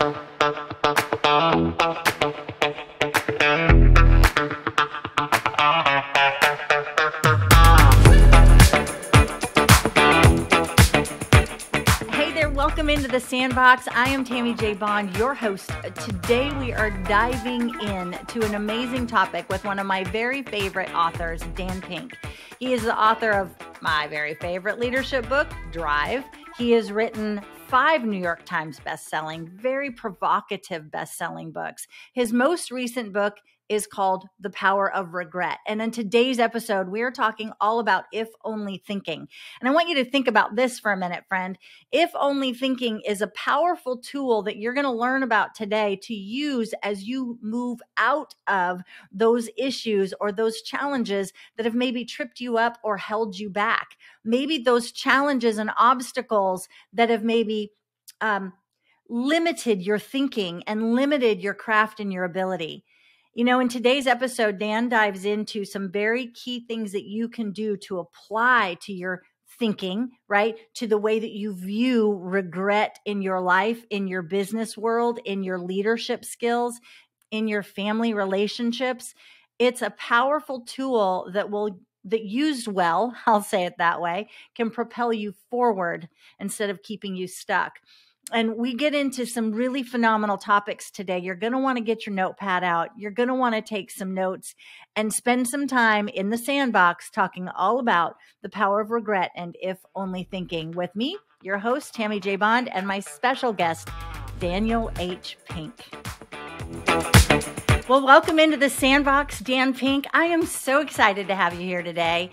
Welcome into the Sandbox. I am Tammy J. Bond, your host. Today we are diving in to an amazing topic with one of my very favorite authors, Dan Pink. He is the author of my very favorite leadership book, Drive. He has written 5 New York Times bestselling, very provocative bestselling books. His most recent book is called The Power of Regret. And in today's episode, we are talking all about if only thinking. And I want you to think about this for a minute, friend. If only thinking is a powerful tool that you're going to learn about today to use as you move out of those issues or those challenges that have maybe tripped you up or held you back. Maybe those challenges and obstacles that have maybe limited your thinking and limited your craft and your ability. You know, in today's episode, Dan dives into some very key things that you can do to apply to your thinking, right? To the way that you view regret in your life, in your business world, in your leadership skills, in your family relationships. It's a powerful tool that used well, I'll say it that way, can propel you forward instead of keeping you stuck. And we get into some really phenomenal topics today. You're going to want to get your notepad out. You're going to want to take some notes and spend some time in the sandbox talking all about the power of regret and if only thinking with me, your host, Tammy J. Bond, and my special guest, Daniel H. Pink. Well, welcome into the Sandbox, Dan Pink. I am so excited to have you here today.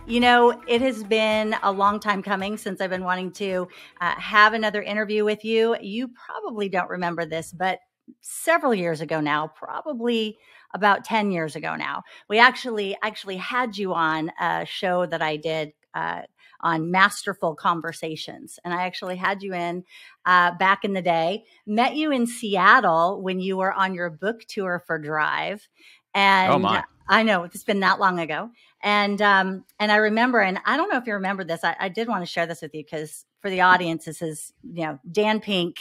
You know, it has been a long time coming since I've been wanting to have another interview with you. You probably don't remember this, but several years ago now, probably about 10 years ago now, we actually had you on a show that I did on Masterful Conversations. And I actually had you in back in the day, met you in Seattle when you were on your book tour for Drive. And oh my. I know it's been that long ago. And I remember, and I don't know if you remember this, I did want to share this with you because for the audience, this is, you know, Dan Pink,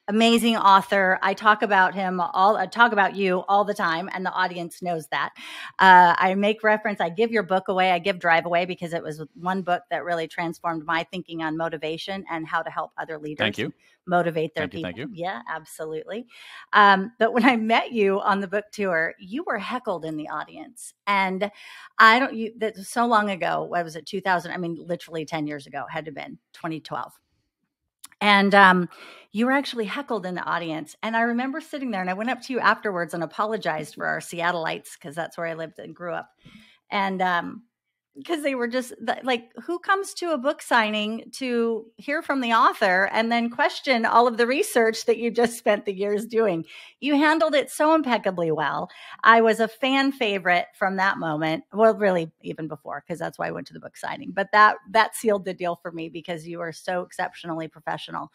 amazing author. I talk about you all the time, and the audience knows that. I make reference, I give your book away, I give Drive away because it was one book that really transformed my thinking on motivation and how to help other leaders motivate their people. Thank you. Yeah, absolutely. But when I met you on the book tour, you were heckled in the audience. And that's so long ago. What was it? 2000? I mean, literally 10 years ago, it had to have been 2012. And you were actually heckled in the audience. And I remember sitting there and I went up to you afterwards and apologized for our Seattleites because that's where I lived and grew up. And because they were just like, who comes to a book signing to hear from the author and then question all of the research that you just spent the years doing? You handled it so impeccably well. I was a fan favorite from that moment. Well, really even before, because that's why I went to the book signing. But that sealed the deal for me because you are so exceptionally professional.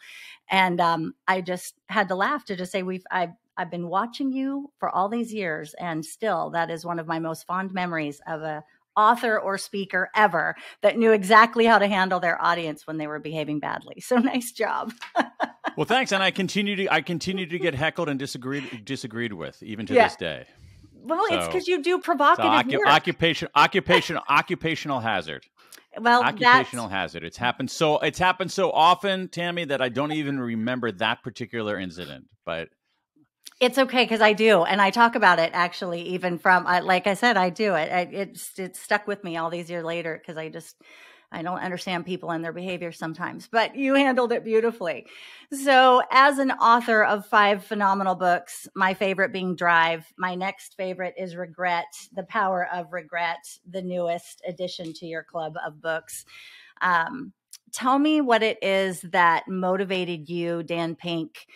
And I just had to laugh to just say, I've been watching you for all these years, and still that is one of my most fond memories of a author or speaker ever that knew exactly how to handle their audience when they were behaving badly. So nice job. Well, thanks. And I continue to get heckled and disagreed with even to this day. Well, it's because you do provocative work. Occupational hazard. Well, occupational hazard. It's happened so often, Tammy, that I don't even remember that particular incident. But it's okay because I do. And I talk about it actually, even from, like I said, I do it. It's stuck with me all these years later because I don't understand people and their behavior sometimes, but you handled it beautifully. So as an author of 5 phenomenal books, my favorite being Drive, my next favorite is Regret, The Power of Regret, the newest addition to your club of books. Tell me what it is that motivated you, Dan Pink,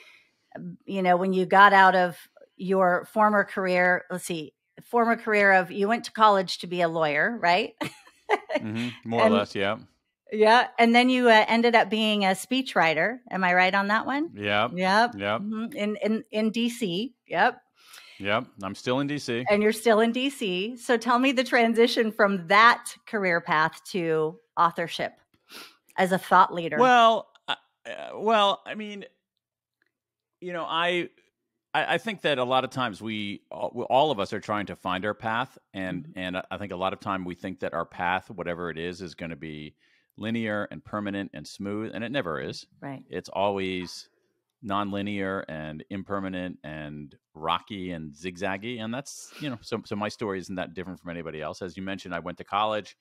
you know, when you got out of your former career, you went to college to be a lawyer, right? More or less, yeah. Yeah. And then you ended up being a speechwriter. Am I right on that one? Yep. Mm-hmm. In DC. Yep. I'm still in DC. And you're still in DC. So tell me the transition from that career path to authorship as a thought leader. Well, I mean, I think that a lot of times all of us are trying to find our path, and Mhm. and I think a lot of time we think that our path, whatever it is going to be linear and permanent and smooth, and it never is. Right. It's always nonlinear and impermanent and rocky and zigzaggy, and that's so my story isn't that different from anybody else. As you mentioned, I went to college.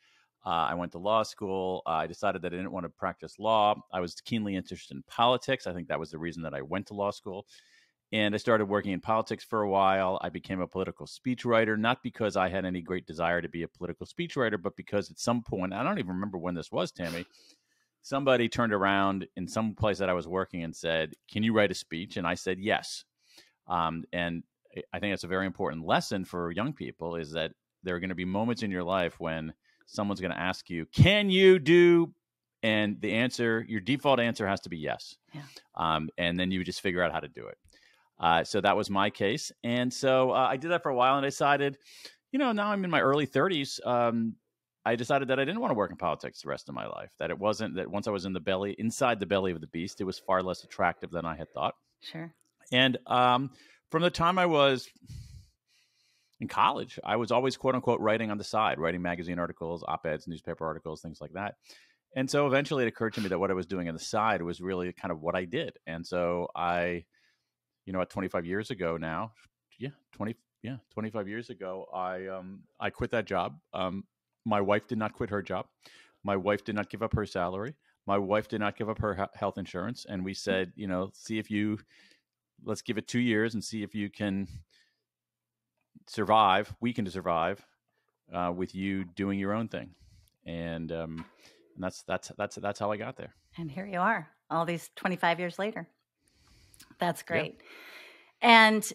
I went to law school. I decided that I didn't want to practice law. I was keenly interested in politics. I think that was the reason that I went to law school. And I started working in politics for a while. I became a political speechwriter, not because I had any great desire to be a political speechwriter, but because at some point, I don't even remember when this was, Tammy, somebody turned around in some place that I was working and said, "Can you write a speech?" And I said, "Yes." And I think that's a very important lesson for young people, is that there are going to be moments in your life when someone's going to ask you, "Can you do?" And the answer, your default answer, has to be yes. Yeah. And then you just figure out how to do it. So that was my case. And so I did that for a while, and I decided, now I'm in my early 30s. I decided that I didn't want to work in politics the rest of my life, that it wasn't, that once I was inside the belly of the beast, it was far less attractive than I had thought. Sure. And from the time I was in college, I was always, quote unquote, writing on the side, writing magazine articles, op-eds, newspaper articles, things like that. And so eventually it occurred to me that what I was doing on the side was really kind of what I did. And so at 25 years ago now, 25 years ago, I quit that job. My wife did not quit her job. My wife did not give up her salary. My wife did not give up her health insurance. And we said, let's give it 2 years and see if you can survive. We can survive with you doing your own thing. And that's how I got there. And here you are, all these 25 years later. That's great. Yeah. And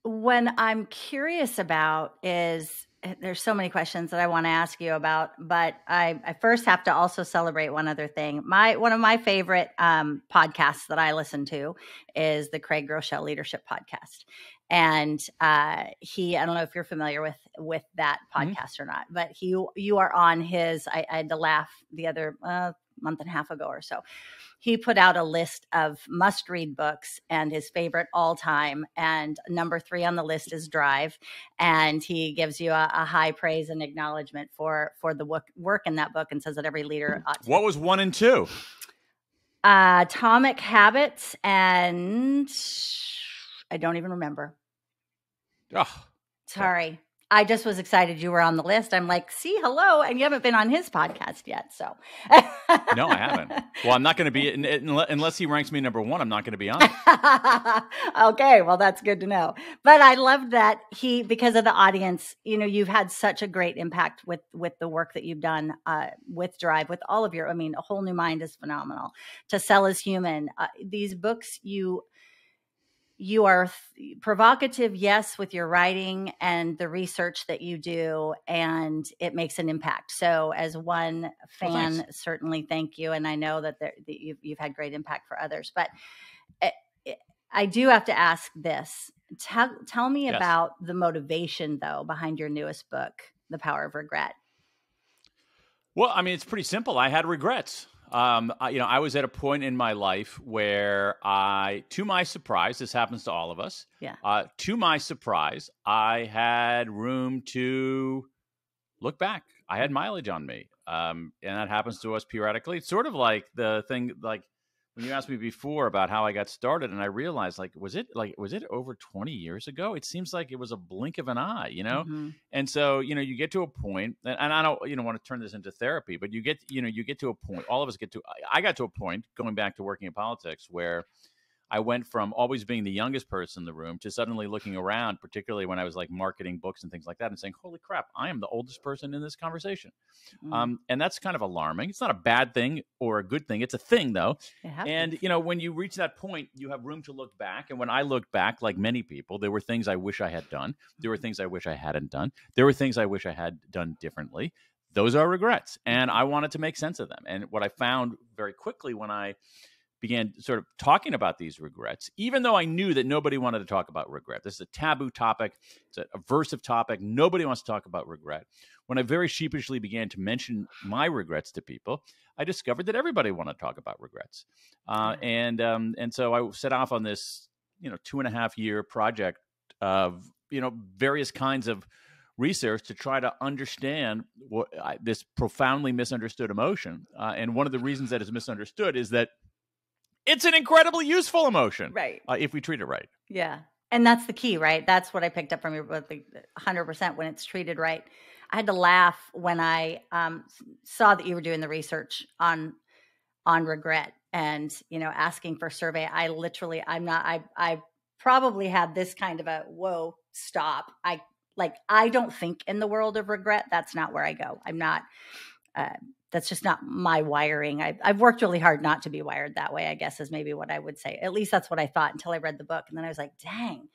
what I'm curious about is, there's so many questions that I want to ask you about, but I first have to also celebrate one other thing. One of my favorite podcasts that I listen to is the Craig Groeschel Leadership Podcast. And I don't know if you're familiar with that podcast or not, but you are on his, I had to laugh the other month and a half ago or so. He put out a list of must-read books and his favorite all-time. And number 3 on the list is Drive. And he gives you a high praise and acknowledgement for the work in that book, and says that every leader ought to. What was 1 and 2? Atomic Habits, and I don't even remember. Oh, sorry. I just was excited you were on the list. I'm like, see, hello. And you haven't been on his podcast yet. So no, I haven't. Well, I'm not going to be, unless he ranks me number 1, I'm not going to be on it. Okay. Well, that's good to know. But I love that because of the audience, you've had such a great impact with the work that you've done with Drive, with all of A Whole New Mind is phenomenal. To Sell is Human. These books, you are provocative, yes, with your writing and the research that you do, and it makes an impact. So as one fan, certainly thank you. And I know that you've had great impact for others, but I do have to ask this. Tell me about the motivation, though, behind your newest book, The Power of Regret. Well, it's pretty simple. I had regrets. I was at a point in my life where to my surprise, this happens to all of us. Yeah. To my surprise, I had room to look back. I had mileage on me. And that happens to us periodically. It's sort of like the thing, like when you asked me before about how I got started, and I realized, was it over 20 years ago? It seems like it was a blink of an eye, Mm-hmm. And so, you get to a point, and I don't, want to turn this into therapy, but you get to a point, all of us I got to a point going back to working in politics where I went from always being the youngest person in the room to suddenly looking around, particularly when I was like marketing books and things like that, and saying, holy crap, I am the oldest person in this conversation. Mm. And that's kind of alarming. It's not a bad thing or a good thing. It's a thing, though. And, when you reach that point, you have room to look back. And when I looked back, like many people, there were things I wish I had done. There were things I wish I hadn't done. There were things I wish I had done differently. Those are regrets. And I wanted to make sense of them. And what I found very quickly when I began sort of talking about these regrets, even though I knew that nobody wanted to talk about regret. This is a taboo topic. It's an aversive topic. Nobody wants to talk about regret. When I very sheepishly began to mention my regrets to people, I discovered that everybody wanted to talk about regrets. And so I set off on this, 2.5-year project of, various kinds of research to try to understand this profoundly misunderstood emotion. And one of the reasons that it's misunderstood is that it's an incredibly useful emotion, Right. If we treat it right. Yeah. And that's the key, right? That's what I picked up from your book, 100% when it's treated right. I had to laugh when I saw that you were doing the research on regret and, asking for survey. I probably had this kind of a, whoa, stop. I don't think in the world of regret. That's not where I go. I'm not, that's just not my wiring. I've worked really hard not to be wired that way, I guess, is maybe what I would say. At least that's what I thought until I read the book. And then I was like, dang,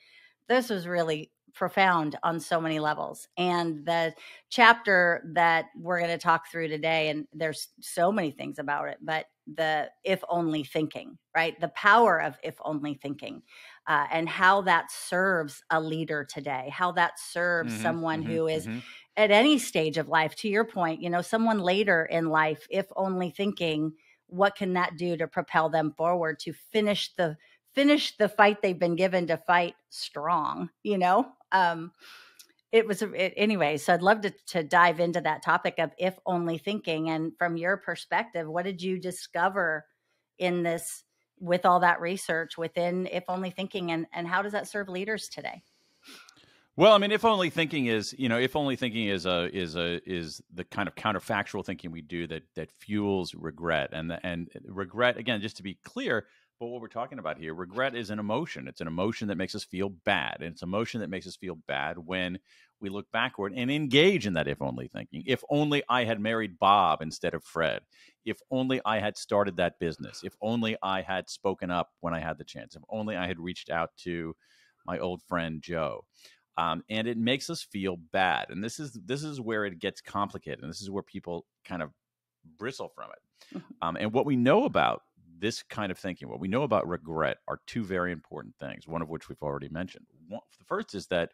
this was really profound on so many levels. And the chapter that we're going to talk through today, and there's so many things about it, but the if only thinking, right? The power of if only thinking, and how that serves a leader today, how that serves someone who is at any stage of life. To your point, someone later in life, if only thinking, what can that do to propel them forward to finish the fight they've been given to fight strong, anyway. So I'd love to dive into that topic of if only thinking. And from your perspective, what did you discover in this, with all that research within if only thinking, and how does that serve leaders today? Well, I mean, if only thinking is the kind of counterfactual thinking we do that fuels regret, and regret, again, just to be clear. But what we're talking about here, regret is an emotion. It's an emotion that makes us feel bad. And it's an emotion that makes us feel bad when we look backward and engage in that if only thinking. If only I had married Bob instead of Fred. If only I had started that business. If only I had spoken up when I had the chance. If only I had reached out to my old friend Joe. And it makes us feel bad. And this is where it gets complicated. And this is where people kind of bristle from it. And what we know about this kind of thinking, what we know about regret, are two very important things, one of which we've already mentioned. The first is that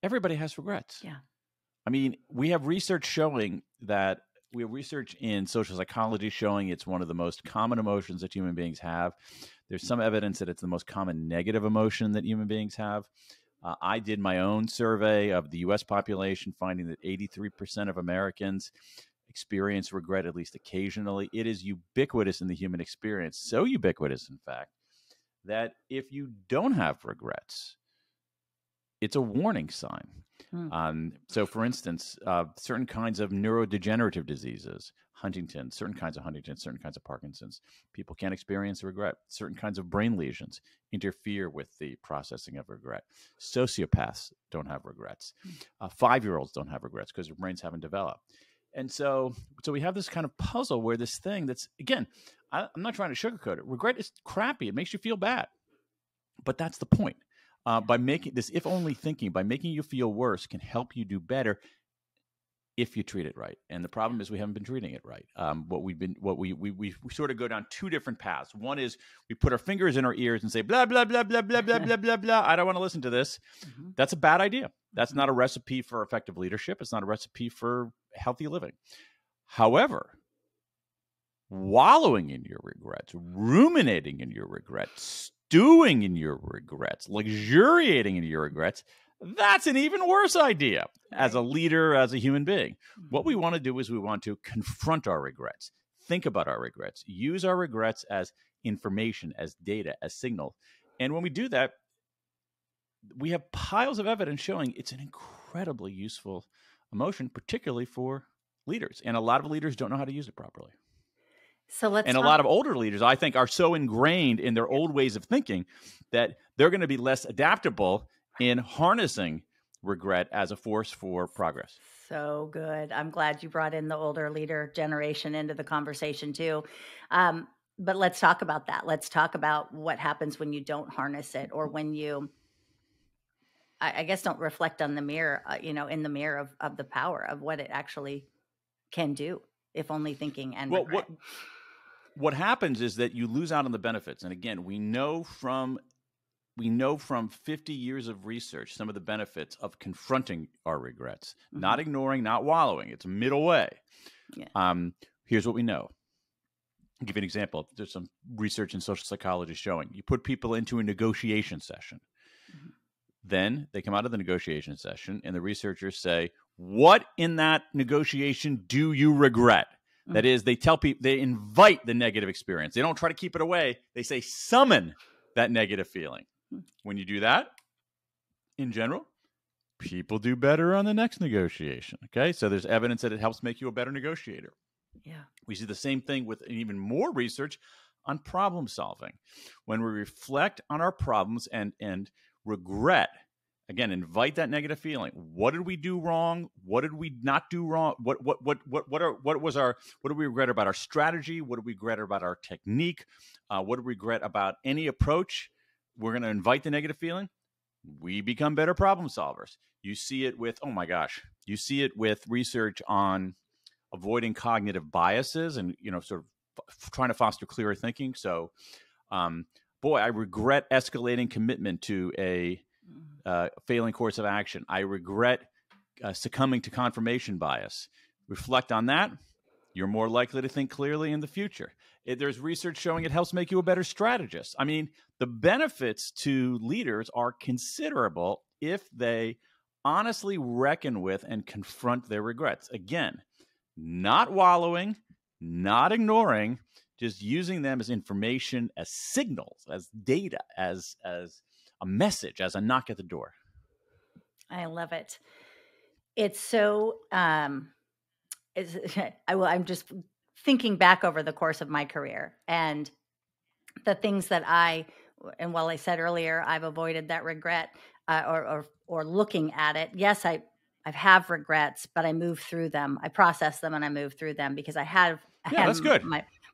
everybody has regrets. Yeah. I mean, we have research in social psychology showing it's one of the most common emotions that human beings have. There's some evidence that it's the most common negative emotion that human beings have. I did my own survey of the U.S. population, finding that 83% of Americans experience regret at least occasionally. It is ubiquitous in the human experience, so ubiquitous, in fact, that if you don't have regrets, it's a warning sign. So, for instance, certain kinds of neurodegenerative diseases, certain kinds of Parkinson's, people can't experience regret. Certain kinds of brain lesions interfere with the processing of regret. Sociopaths don't have regrets. 5-year-olds don't have regrets because their brains haven't developed. And so we have this kind of puzzle where this thing that's, again, I'm not trying to sugarcoat it. Regret is crappy. It makes you feel bad. But that's the point. By making this if only thinking, by making you feel worse, can help you do better if you treat it right. And the problem is we haven't been treating it right. We sort of go down two different paths. One is we put our fingers in our ears and say, blah, blah, blah, blah, blah, blah, blah, blah, blah. I don't want to listen to this. That's a bad idea. That's not a recipe for effective leadership. It's not a recipe for healthy living. However, wallowing in your regrets, ruminating in your regrets, stewing in your regrets, luxuriating in your regrets, that's an even worse idea as a leader, as a human being. What we want to do is we want to confront our regrets, think about our regrets, use our regrets as information, as data, as signal. And when we do that, we have piles of evidence showing it's an incredibly useful emotion, particularly for leaders. And a lot of leaders don't know how to use it properly. A lot of older leaders, I think, are so ingrained in their old ways of thinking that they're going to be less adaptable in harnessing regret as a force for progress. So good. I'm glad you brought in the older leader generation into the conversation too. But let's talk about that. Let's talk about what happens when you don't harness it, or when you, I guess, don't reflect on the mirror, in the mirror of the power of what it actually can do, if only thinking and regret. what happens is that you lose out on the benefits. And again, we know from 50 years of research some of the benefits of confronting our regrets, not ignoring, not wallowing. It's a middle way. Yeah. Here's what we know. I'll give you an example. There's some research in social psychology showing you put people into a negotiation session. Then they come out of the negotiation session and the researchers say, what in that negotiation do you regret? That is, they tell people, they invite the negative experience. They don't try to keep it away. They say, summon that negative feeling. When you do that, in general, people do better on the next negotiation. Okay. So there's evidence that it helps make you a better negotiator. Yeah. We see the same thing with even more research on problem solving. When we reflect on our problems and regret, again, invite that negative feeling. What did we do wrong? What did we not do wrong? What do we regret about our strategy? What do we regret about our technique? What do we regret about any approach? We're going to invite the negative feeling. We become better problem solvers. You see it with, you see it with research on avoiding cognitive biases and, sort of trying to foster clearer thinking. So, I regret escalating commitment to a failing course of action. I regret succumbing to confirmation bias. Reflect on that. You're more likely to think clearly in the future. There's research showing it helps make you a better strategist. I mean, the benefits to leaders are considerable if they honestly reckon with and confront their regrets. Again, not wallowing, not ignoring, just using them as information, as signals, as data, as a message, as a knock at the door. I love it. It's so, I'm just thinking back over the course of my career and the things that and while I said earlier, I've avoided that regret or looking at it. Yes, I have regrets, but I move through them. I process them and I move through them because that's good.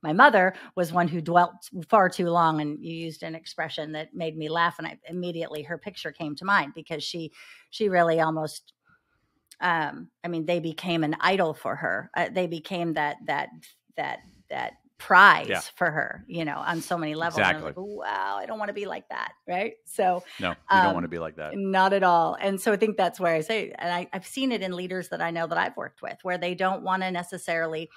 My mother was one who dwelt far too long, and you used an expression that made me laugh, and immediately her picture came to mind because she really almost, they became an idol for her. They became that prize for her, on so many levels. Exactly. And I was like, wow, I don't want to be like that. Right. So no, you don't want to be like that. Not at all. And so I think that's where I say, and I've seen it in leaders that I know that I've worked with, where they don't want to necessarily,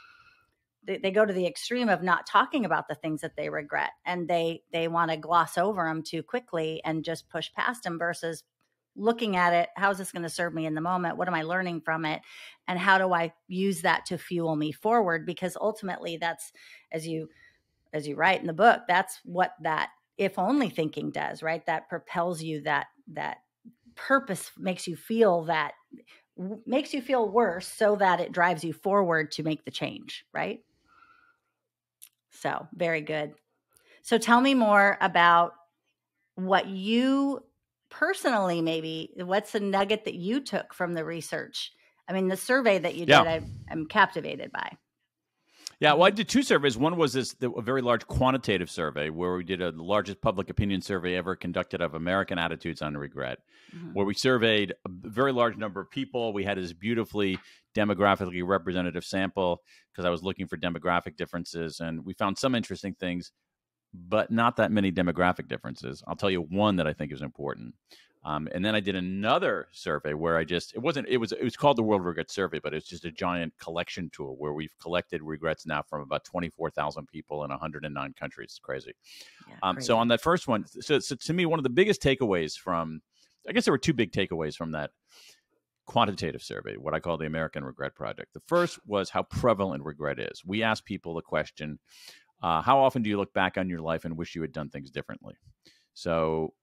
they go to the extreme of not talking about the things that they regret, and they want to gloss over them too quickly and just push past them versus looking at it. How is this going to serve me in the moment? What am I learning from it? And how do I use that to fuel me forward? Because ultimately that's, as you write in the book, that's what that if only thinking does, right? That propels you, that purpose makes you feel worse so that it drives you forward to make the change, right? So very good. So tell me more about what you personally, maybe what's the nugget that you took from the research? I mean, the survey that you did, I'm captivated by. Yeah, well, I did two surveys. One was a very large quantitative survey where we did the largest public opinion survey ever conducted of American attitudes on regret, where we surveyed a very large number of people. We had this beautifully demographically representative sample because I was looking for demographic differences, and we found some interesting things, but not that many demographic differences. I'll tell you one that I think is important. And then I did another survey where it was called the World Regret Survey, but it's just a giant collection tool where we've collected regrets now from about 24,000 people in 109 countries. It's crazy. Yeah, crazy. So on that first one, so to me, one of the biggest takeaways I guess there were two big takeaways from that quantitative survey, what I call the American Regret Project. The first was how prevalent regret is. We asked people the question, how often do you look back on your life and wish you had done things differently? So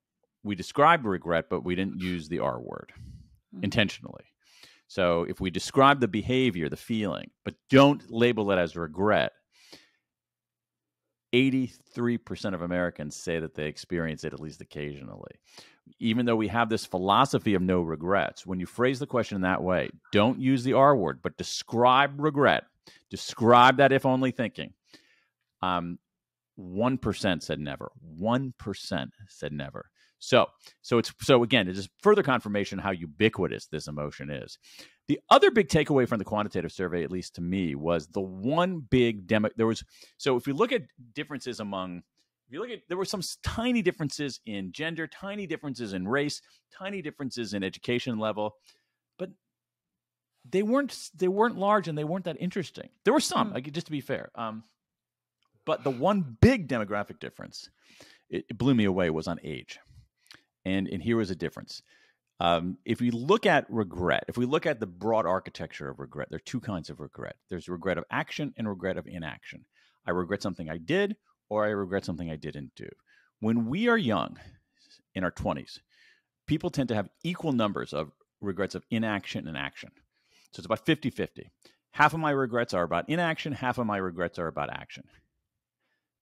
we described regret, but we didn't use the R word intentionally. So if we describe the behavior, the feeling, but don't label it as regret, 83% of Americans say that they experience it at least occasionally. Even though we have this philosophy of no regrets, when you phrase the question in that way, don't use the R word, but describe regret. Describe that if only thinking. 1% said never. 1% said never. So again, it's just further confirmation how ubiquitous this emotion is. The other big takeaway from the quantitative survey, at least to me, was the one big so if you look at differences there were some tiny differences in gender, tiny differences in race, tiny differences in education level, but they weren't large and they weren't that interesting. There were some, just to be fair. But the one big demographic difference, it blew me away, was on age. And here was a difference. If we look at regret, if we look at the broad architecture of regret, there are two kinds of regret. There's regret of action and regret of inaction. I regret something I did, or I regret something I didn't do. When we are young, in our 20s, people tend to have equal numbers of regrets of inaction and action. So it's about 50-50. Half of my regrets are about inaction, half of my regrets are about action.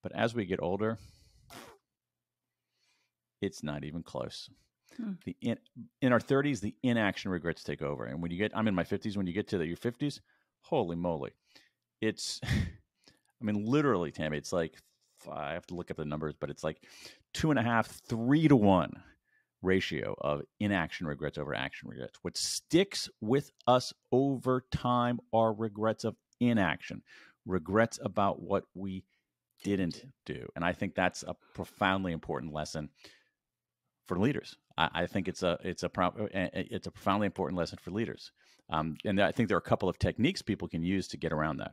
But as we get older, it's not even close. In our 30s, the inaction regrets take over. And I'm in my 50s, when you get to your 50s, holy moly. It's, literally, Tammy, it's like, I have to look up the numbers, but it's like 2.5, 3 to 1 ratio of inaction regrets over action regrets. What sticks with us over time are regrets of inaction, regrets about what we didn't do. And I think that's a profoundly important lesson for leaders. I think it's a profoundly important lesson for leaders. And I think there are a couple of techniques people can use to get around that.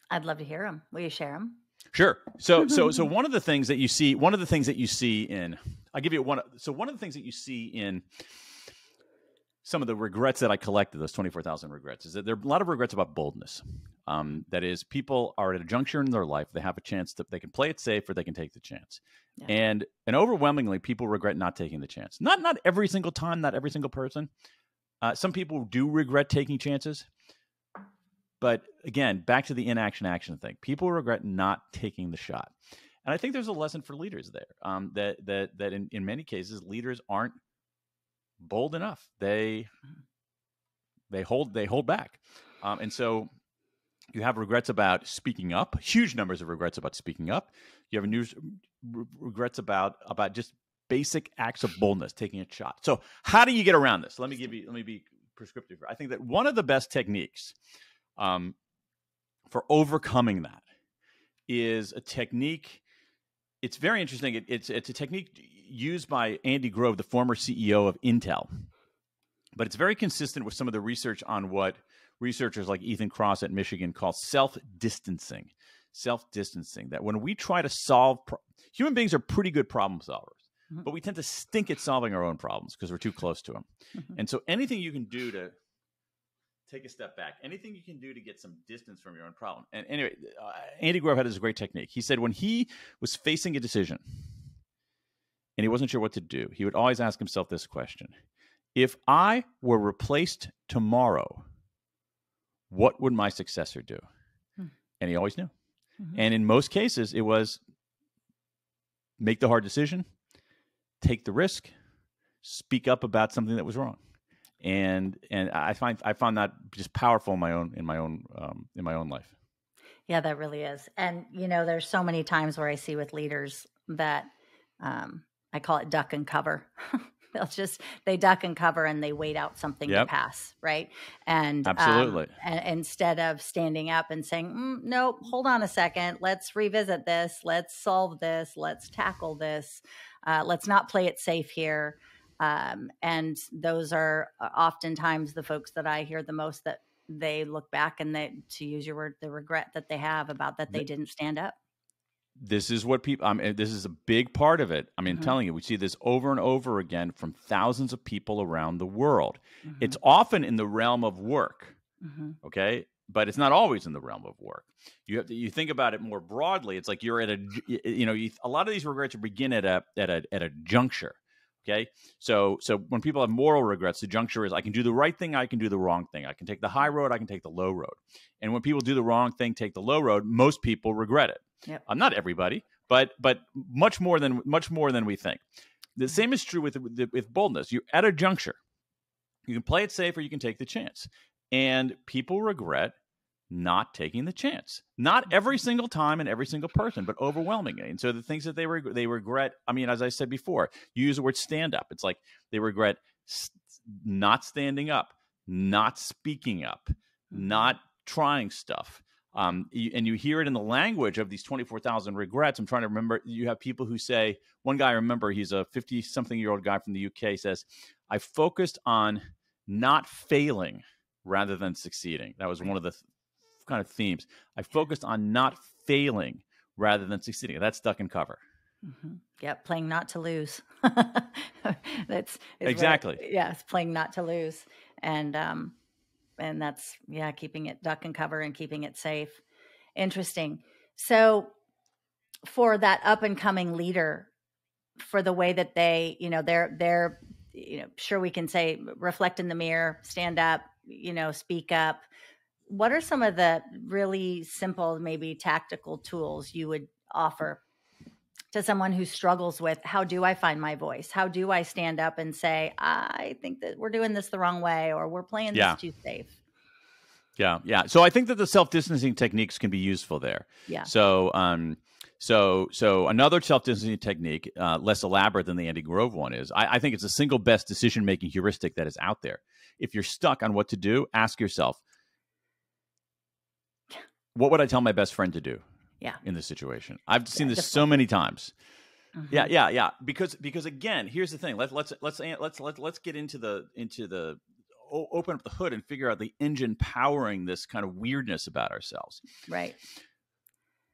I'd love to hear them. Will you share them? Sure. So one of the things that you see in, I'll give you one. So one of the things that you see in some of the regrets that I collected, those 24,000 regrets, is that there are a lot of regrets about boldness. That is, people are at a juncture in their life. They have a chance they can play it safe or they can take the chance. Yeah. And overwhelmingly, people regret not taking the chance. Not every single time, not every single person. Some people do regret taking chances. But again, back to the inaction-action thing. People regret not taking the shot. And I think there's a lesson for leaders there, that in many cases, leaders aren't bold enough. They hold back. And so you have regrets about speaking up, huge numbers of regrets about speaking up. You have regrets about just basic acts of boldness, taking a shot. So how do you get around this? Let me be prescriptive. I think that one of the best techniques for overcoming that is a technique. It's very interesting. It's a technique used by Andy Grove, the former CEO of Intel, but it's very consistent with some of the research on what researchers like Ethan Kross at Michigan call self-distancing. Self-distancing, that when we try to solve, human beings are pretty good problem solvers, but we tend to stink at solving our own problems because we're too close to them. And so anything you can do to take a step back, anything you can do to get some distance from your own problem. And anyway, Andy Grove had this great technique. He said when he was facing a decision and he wasn't sure what to do, he would always ask himself this question: if I were replaced tomorrow, what would my successor do? And he always knew. And in most cases, it was make the hard decision, take the risk, speak up about something that was wrong. And I found that just powerful in my own life. Yeah, that really is. And there's so many times where I see with leaders that I call it duck and cover. They duck and cover and they wait out something to pass, right? And absolutely. And instead of standing up and saying, "Nope, hold on a second, let's revisit this, let's solve this, let's tackle this, let's not play it safe here." And those are oftentimes the folks that I hear the most, that they look back and to use your word, the regret that they have about that they didn't stand up. This is what people, this is a big part of it. Telling you, we see this over and over again from thousands of people around the world. It's often in the realm of work, okay? But it's not always in the realm of work. You think about it more broadly. It's like you're at a lot of these regrets begin at a juncture. Okay, so when people have moral regrets, the juncture is I can do the right thing, I can do the wrong thing. I can take the high road, I can take the low road. And when people do the wrong thing, take the low road, most people regret it. Yep. Not everybody, but much more than we think. The same is true with boldness. You're at a juncture. You can play it safe or you can take the chance. And people regret not taking the chance. Not every single time and every single person, but overwhelmingly. And so the things that they regret, I mean, as I said before, you use the word stand up. It's like they regret not standing up, not speaking up, not trying stuff. And you hear it in the language of these 24,000 regrets. I'm trying to remember. You have people who say, one guy I remember, he's a 50-something-year-old guy from the UK, says, I focused on not failing rather than succeeding. That was one of the kind of themes. I focused on not failing rather than succeeding. That's duck and cover. Yep, playing not to lose. That's exactly. Yes, playing not to lose, and that's keeping it duck and cover and keeping it safe. Interesting. So, for that up and coming leader, for the way that they, they're sure, we can say reflect in the mirror, stand up, speak up. What are some of the really simple, maybe tactical tools you would offer to someone who struggles with, how do I find my voice? How do I stand up and say, I think that we're doing this the wrong way, or we're playing this too safe? Yeah. So I think that the self-distancing techniques can be useful there. Yeah. So another self-distancing technique, less elaborate than the Andy Grove one is, I think it's the single best decision-making heuristic that is out there. If you're stuck on what to do, ask yourself, what would I tell my best friend to do? In this situation, I've seen this so many times. Yeah. Because again, here's the thing. Let's get into the open up the hood and figure out the engine powering this kind of weirdness about ourselves. Right.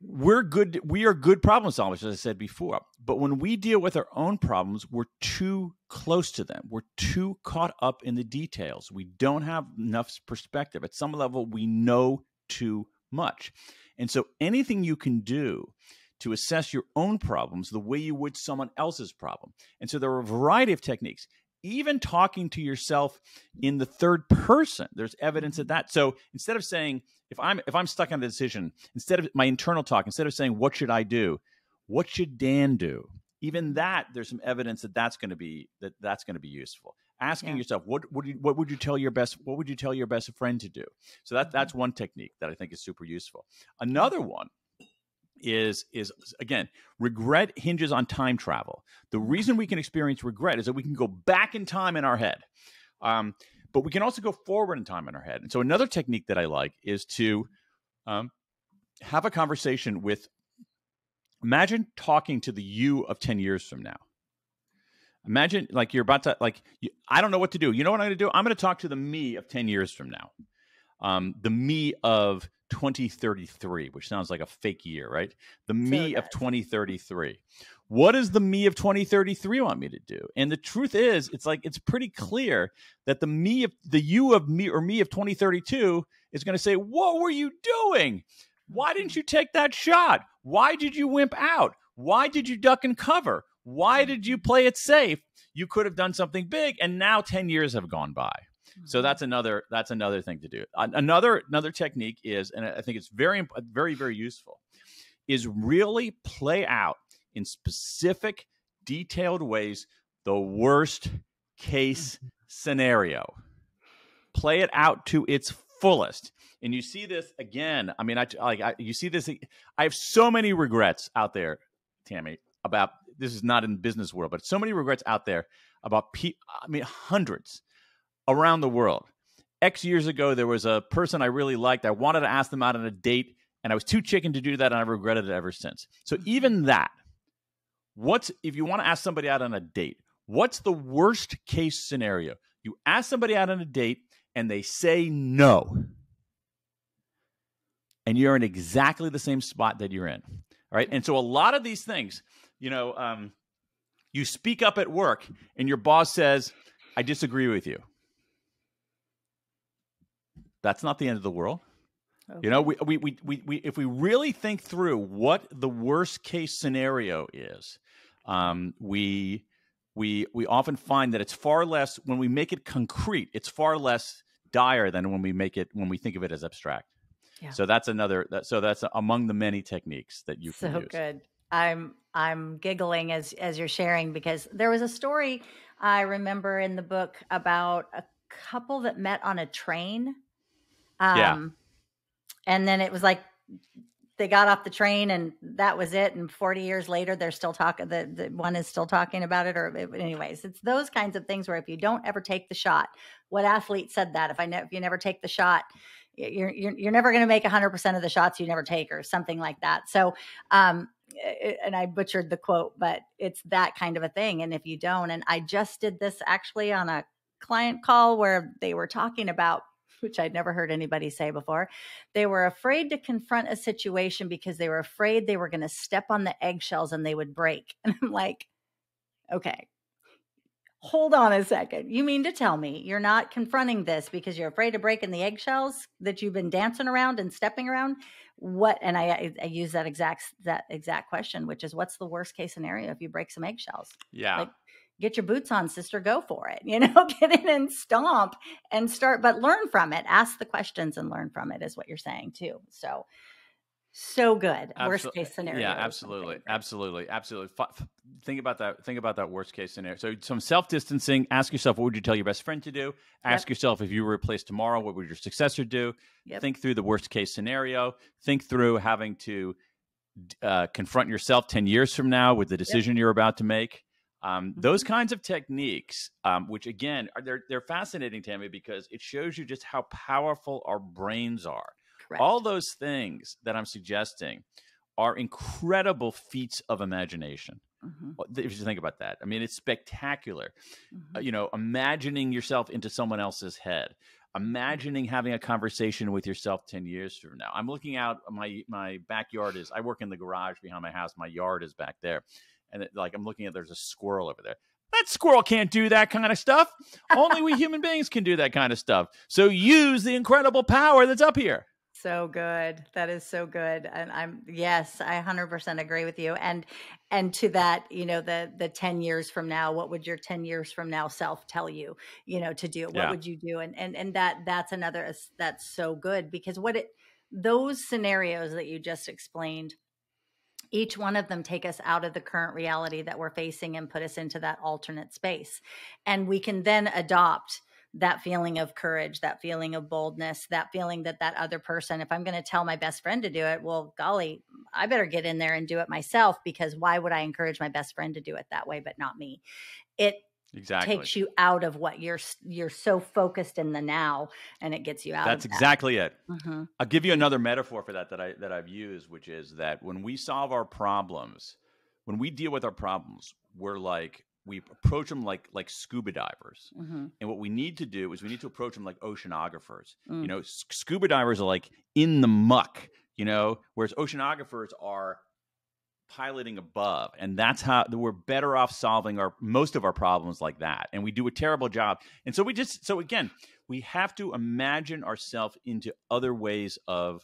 We are good problem solvers, as I said before. But when we deal with our own problems, we're too close to them. We're too caught up in the details. We don't have enough perspective. At some level, we know too much. And so anything you can do to assess your own problems the way you would someone else's problem. And so there are a variety of techniques. Even talking to yourself in the third person, there's evidence of that. So instead of saying, if I'm stuck on a decision, instead of my internal talk, instead of saying, what should I do? What should Dan do? Even that, there's some evidence that's going to be useful. Asking yourself, what would you tell your best friend to do? So that's one technique that I think is super useful. Another one is again, regret hinges on time travel. The reason we can experience regret is that we can go back in time in our head, but we can also go forward in time in our head. And so another technique that I like is to have a conversation with. Imagine talking to the you of 10 years from now. Imagine like you're about to, I don't know what to do. You know what I'm going to do? I'm going to talk to the me of 10 years from now. The me of 2033, which sounds like a fake year, right? The me of 2033. What does the me of 2033 want me to do? And the truth is, it's pretty clear that the you of me or me of 2032 is going to say, what were you doing? Why didn't you take that shot? Why did you wimp out? Why did you duck and cover? Why did you play it safe? You could have done something big, and now 10 years have gone by. So that's another thing to do. Another technique is, and I think it's very, very, very useful, is really play out in specific, detailed ways the worst case scenario. Play it out to its fullest. And you see this again. I mean, you see this. I have so many regrets out there, Tammy, about this is not in the business world, but so many regrets out there about hundreds around the world. X years ago, there was a person I really liked. I wanted to ask them out on a date, and I was too chicken to do that, and I've regretted it ever since. So even that, if you want to ask somebody out on a date, what's the worst case scenario? You ask somebody out on a date, and they say no. And you're in exactly the same spot that you're in. All right. And so a lot of these things, you speak up at work and your boss says, I disagree with you. That's not the end of the world. Okay. We if we really think through what the worst case scenario is, we often find that it's far less, when we make it concrete, it's far less dire than when we think of it as abstract. Yeah. So that's among the many techniques that you can use. So good. I'm giggling as you're sharing, because there was a story I remember in the book about a couple that met on a train. And then it was like they got off the train and that was it. And 40 years later, they're still talking. The one is still talking about it. Or anyways, it's those kinds of things where if you don't ever take the shot, what athlete said that? If you never take the shot, you're never going to make 100% of the shots you never take, or something like that. So, and I butchered the quote, but it's that kind of a thing. And if you don't, and I just did this actually on a client call where they were talking about, which I'd never heard anybody say before. They were afraid to confront a situation because they were afraid they were going to step on the eggshells and they would break. And I'm like, okay, hold on a second. You mean to tell me you're not confronting this because you're afraid of breaking the eggshells that you've been dancing around and stepping around? What? And I use that exact question, which is, what's the worst case scenario if you break some eggshells? Yeah. Like, get your boots on, sister, go for it, get in and stomp and start, but learn from it. Ask the questions and learn from it is what you're saying too. So good. Worst case scenario. Yeah, absolutely. Absolutely. Think about that. Think about that worst case scenario. So some self-distancing, ask yourself, what would you tell your best friend to do? Ask yourself, if you were replaced tomorrow, what would your successor do? Think through the worst case scenario. Think through having to confront yourself 10 years from now with the decision you're about to make. Those kinds of techniques, which again, they're fascinating, Tammy, because it shows you just how powerful our brains are. Correct. All those things that I'm suggesting are incredible feats of imagination. If you think about that, I mean, it's spectacular. Imagining yourself into someone else's head, imagining having a conversation with yourself 10 years from now. I'm looking out, my backyard I work in the garage behind my house. My yard is back there. And I'm looking at, there's a squirrel over there. That squirrel can't do that kind of stuff. Only we human beings can do that kind of stuff. So use the incredible power that's up here. So good. That is so good. And yes, I 100% agree with you. And to that, the 10 years from now, what would your 10 years from now self tell you, to do? What would you do? And that's so good, because those scenarios that you just explained, each one of them take us out of the current reality that we're facing and put us into that alternate space. And we can then adopt that feeling of courage, that feeling of boldness, that feeling that other person, if I'm going to tell my best friend to do it, well, golly, I better get in there and do it myself, because why would I encourage my best friend to do it that way, but not me? It takes you out of what you're so focused in the now, and it gets you out. That's exactly it. I'll give you another metaphor for that I've used, which is that when we solve our problems, when we deal with our problems, we approach them like scuba divers. And what we need to do is we need to approach them like oceanographers. Scuba divers are like in the muck, whereas oceanographers are piloting above. And that's how we're better off solving most of our problems like that. And we do a terrible job. And so again, we have to imagine ourselves into other ways of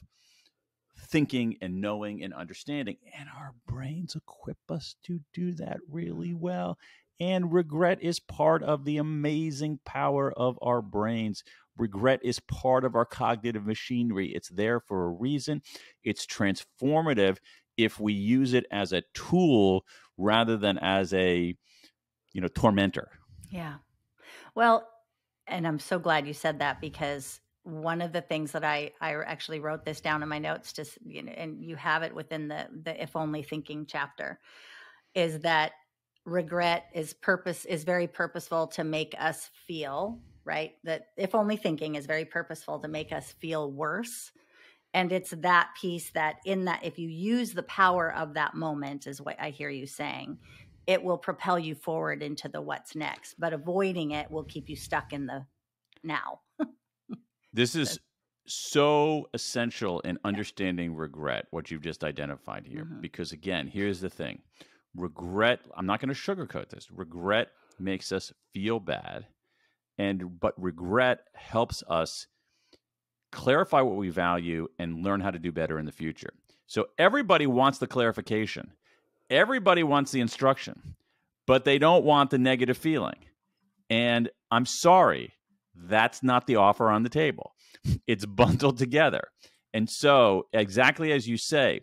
thinking and knowing and understanding. And our brains equip us to do that really well. And regret is part of the amazing power of our brains. Regret is part of our cognitive machinery. It's there for a reason. It's transformative if we use it as a tool rather than as a, tormentor. Yeah. Well, and I'm so glad you said that, because one of the things that I actually wrote this down in my notes, and you have it within the if only thinking chapter, is that regret is very purposeful to make us feel, right? That if only thinking is very purposeful to make us feel worse. And it's that piece that if you use the power of that moment, is what I hear you saying, it will propel you forward into the what's next, but avoiding it will keep you stuck in the now. This is so essential in understanding regret, what you've just identified here, because again, here's the thing. Regret, I'm not going to sugarcoat this. Regret makes us feel bad, but regret helps us clarify what we value and learn how to do better in the future. So everybody wants the clarification. Everybody wants the instruction, but they don't want the negative feeling. And I'm sorry, that's not the offer on the table. It's bundled together. And so, exactly as you say,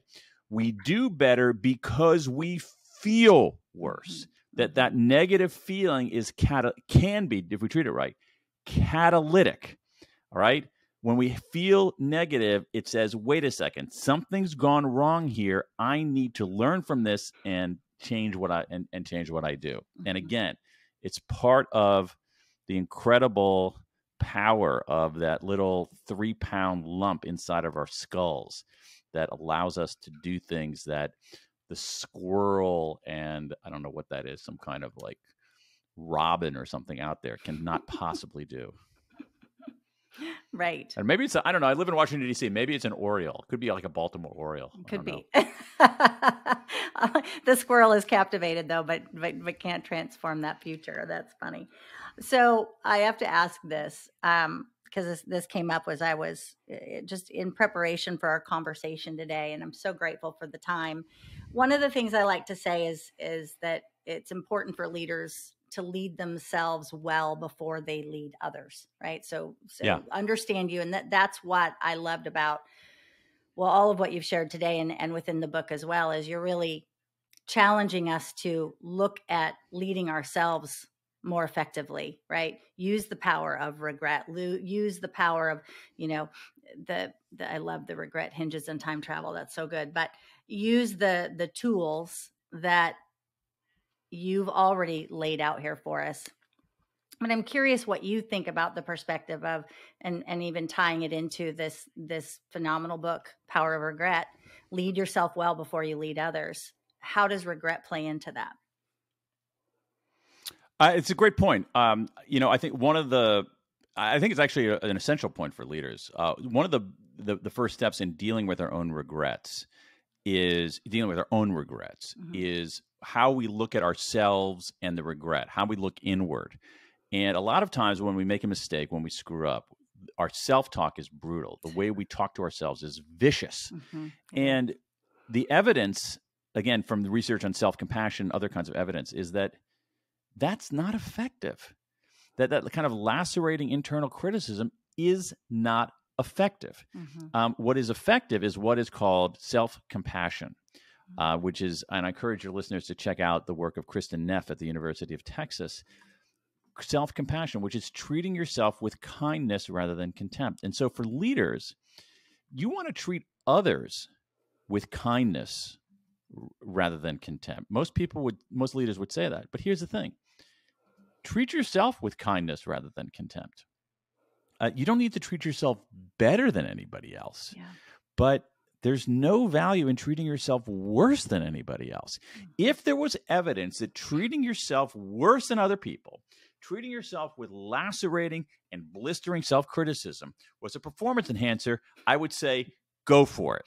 we do better because we feel worse. That negative feeling can be, if we treat it right, catalytic. All right? when we feel negative, it says, wait a second, something's gone wrong here. I need to learn from this and change what I change what I do. And again, it's part of the incredible power of that little 3-pound lump inside of our skulls that allows us to do things that the squirrel and I don't know what that is, some kind of like robin or something out there cannot possibly do. Right. And maybe it's, I don't know. I live in Washington, D.C. Maybe it's an Oriole. It could be like a Baltimore Oriole. Could be. The squirrel is captivated though, but can't transform that future. That's funny. So I have to ask this, because this came up as I was just in preparation for our conversation today, and I'm so grateful for the time. One of the things I like to say is that it's important for leaders to lead themselves well before they lead others, right? So Yeah. understand you, and that's what I loved about, well, all of what you've shared today and within the book as well, is you're really challenging us to look at leading ourselves more effectively, right? Use the power of regret, use the power of, I love the regret hinges on time travel. That's so good. But use the tools that you've already laid out here for us. But I'm curious what you think about the perspective of, and even tying it into this phenomenal book, Power of Regret, lead yourself well before you lead others. How does regret play into that? It's a great point. I think I think it's actually an essential point for leaders. One of the first steps in dealing with our own regrets is how we look at ourselves and the regret, how we look inward. And a lot of times when we make a mistake, when we screw up, our self-talk is brutal. The way we talk to ourselves is vicious. Mm-hmm. And the evidence, again, from the research on self-compassion, other kinds of evidence, is that that's not effective. That kind of lacerating internal criticism is not effective. Mm-hmm. What is effective is what is called self-compassion, which is, and I encourage your listeners to check out the work of Kristen Neff at the University of Texas. Self-compassion, which is treating yourself with kindness rather than contempt. And so for leaders, you want to treat others with kindness rather than contempt. Most leaders would say that. But here's the thing. Treat yourself with kindness rather than contempt. You don't need to treat yourself better than anybody else. Yeah. But there's no value in treating yourself worse than anybody else. If there was evidence that treating yourself worse than other people, treating yourself with lacerating and blistering self-criticism was a performance enhancer, I would say go for it.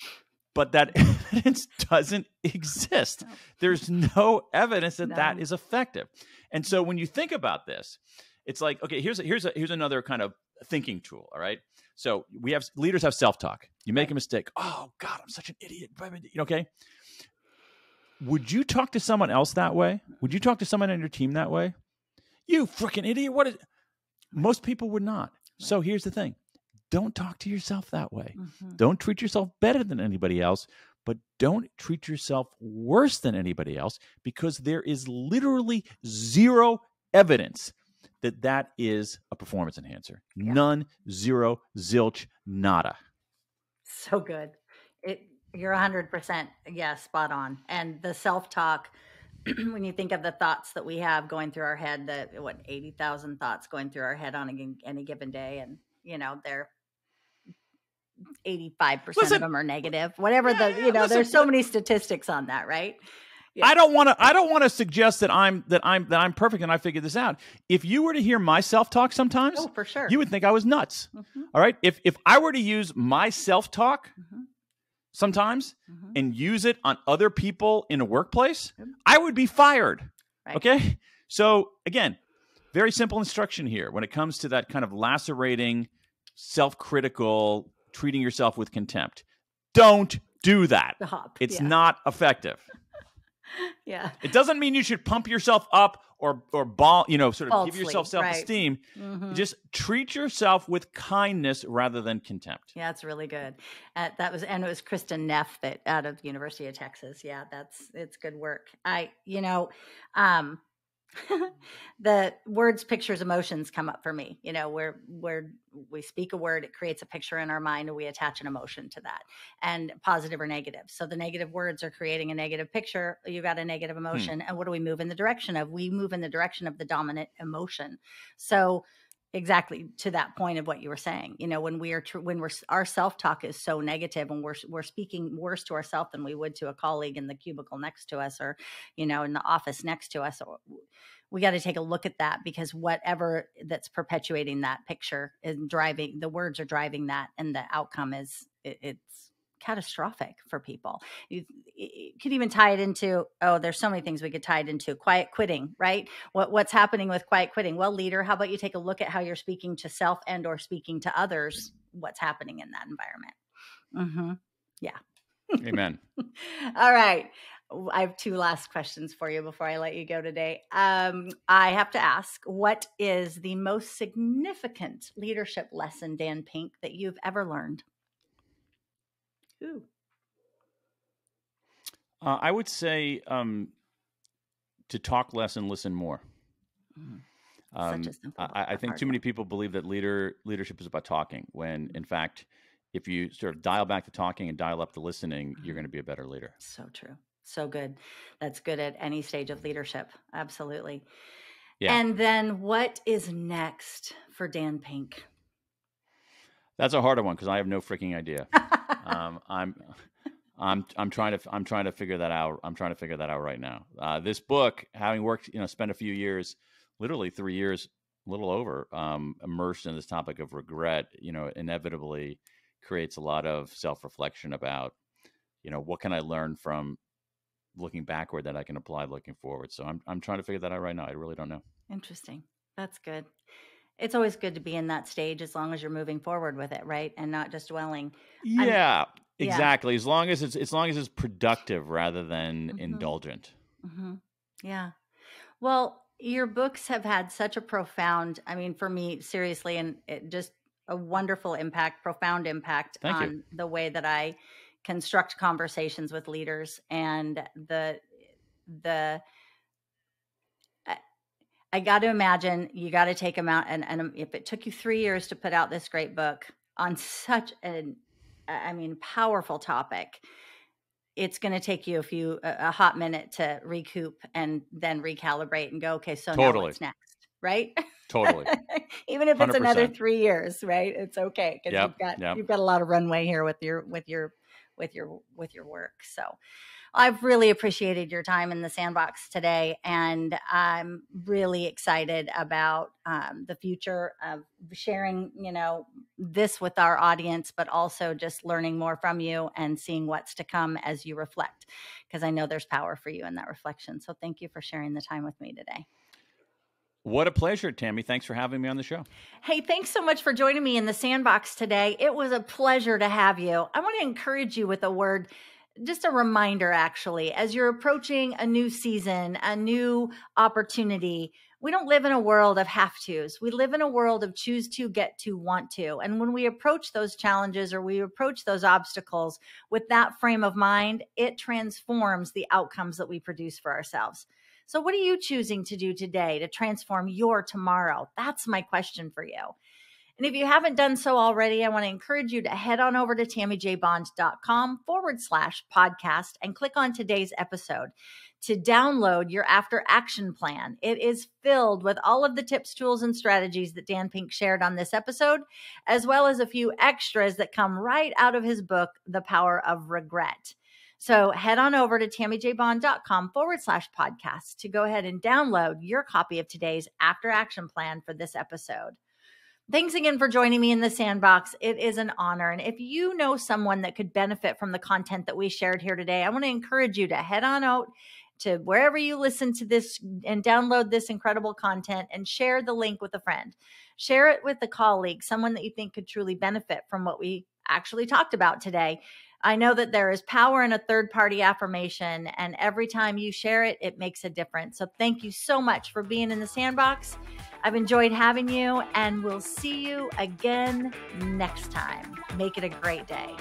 But that evidence doesn't exist. There's no evidence that is effective. And so when you think about this, it's like, okay, here's another kind of thinking tool, all right? So leaders have self-talk. You make a mistake. Oh, God, I'm such an idiot. Okay. Would you talk to someone else that way? Would you talk to someone on your team that way? You freaking idiot. Most people would not. So here's the thing. Don't talk to yourself that way. Mm-hmm. Don't treat yourself better than anybody else, but don't treat yourself worse than anybody else, because there is literally zero evidence that is a performance enhancer. Yeah. None, zero, zilch, nada. So good. You're 100%, spot on. And the self-talk, when you think of the thoughts that we have going through our head, 80,000 thoughts going through our head on any given day, and they're 85% of them are negative. Whatever there's so many statistics on that, right? Yeah. I don't want to suggest that I'm perfect and I figured this out. If you were to hear my self-talk sometimes, for sure, you would think I was nuts. Mm-hmm. All right? If I were to use my self-talk sometimes and use it on other people in a workplace, I would be fired. Right. Okay? So again, very simple instruction here when it comes to that kind of lacerating, self-critical, treating yourself with contempt. Don't do that. Stop. It's not effective. Yeah. It doesn't mean you should pump yourself up or ball, sort of give yourself self-esteem. Right. Mm-hmm. Just treat yourself with kindness rather than contempt. Yeah, that's really good. It was Kristen Neff that out of the University of Texas. Yeah, it's good work. The words, pictures, emotions come up for me. You know, where we speak a word, it creates a picture in our mind, and we attach an emotion to that, and positive or negative. So the negative words are creating a negative picture. You got a negative emotion, and what do we move in the direction of? We move in the direction of the dominant emotion. So exactly to that point of what you were saying, you know, when our self-talk is so negative, and we're speaking worse to ourselves than we would to a colleague in the cubicle next to us, or, you know, in the office next to us, we got to take a look at that, because whatever that's perpetuating that picture is driving, the words are driving that, and the outcome is it's catastrophic for people. You could even tie it into, there's so many things we could tie it into. Quiet quitting, right? What's happening with quiet quitting? Well, leader, how about you take a look at how you're speaking to self and or speaking to others? What's happening in that environment? Yeah. Amen. All right. I have two last questions for you before I let you go today. I have to ask, what is the most significant leadership lesson, Dan Pink, that you've ever learned? Ooh. I would say to talk less and listen more. Such a simple I think too many people believe that leadership is about talking, when in fact, if you sort of dial back the talking and dial up the listening, you're going to be a better leader. So true. So good. That's good at any stage of leadership. Absolutely. Yeah. And then what is next for Dan Pink? That's a harder one, because I have no freaking idea. I'm trying to figure that out. I'm trying to figure that out right now. This book, having worked, spent a few years, literally 3 years, a little over, immersed in this topic of regret, inevitably creates a lot of self-reflection about, what can I learn from looking backward that I can apply looking forward. So I'm trying to figure that out right now. I really don't know. Interesting. That's good. It's always good to be in that stage, as long as you're moving forward with it, right? And not just dwelling. Yeah, exactly. As long as it's productive rather than indulgent. Mm-hmm. Yeah. Well, your books have had such a profound, for me, seriously, and just a wonderful impact, profound impact on the way that I construct conversations with leaders. And I got to imagine you got to take them out. And if it took you 3 years to put out this great book on such powerful topic, it's going to take you a hot minute to recoup and then recalibrate and go, okay, so now what's next, right? Totally. Even if it's 100%. another 3 years, right? It's okay, because you've got a lot of runway here with your work. So I've really appreciated your time in the sandbox today, and I'm really excited about the future of sharing, this with our audience, but also just learning more from you and seeing what's to come as you reflect, because I know there's power for you in that reflection. So thank you for sharing the time with me today. What a pleasure, Tammy. Thanks for having me on the show. Hey, thanks so much for joining me in the sandbox today. It was a pleasure to have you. I want to encourage you with a word. Just a reminder, actually, as you're approaching a new season, a new opportunity, we don't live in a world of have-tos. We live in a world of choose to, get to, want to. And when we approach those challenges, or we approach those obstacles with that frame of mind, it transforms the outcomes that we produce for ourselves. So what are you choosing to do today to transform your tomorrow? That's my question for you. And if you haven't done so already, I want to encourage you to head on over to tammyjbond.com/podcast and click on today's episode to download your after action plan. It is filled with all of the tips, tools, and strategies that Dan Pink shared on this episode, as well as a few extras that come right out of his book, The Power of Regret. So head on over to tammyjbond.com/podcast to go ahead and download your copy of today's after action plan for this episode. Thanks again for joining me in the sandbox. It is an honor. And if you know someone that could benefit from the content that we shared here today, I want to encourage you to head on out to wherever you listen to this and download this incredible content and share the link with a friend. Share it with a colleague, someone that you think could truly benefit from what we actually talked about today. I know that there is power in a third-party affirmation, and every time you share it, it makes a difference. So thank you so much for being in the sandbox. I've enjoyed having you, and we'll see you again next time. Make it a great day.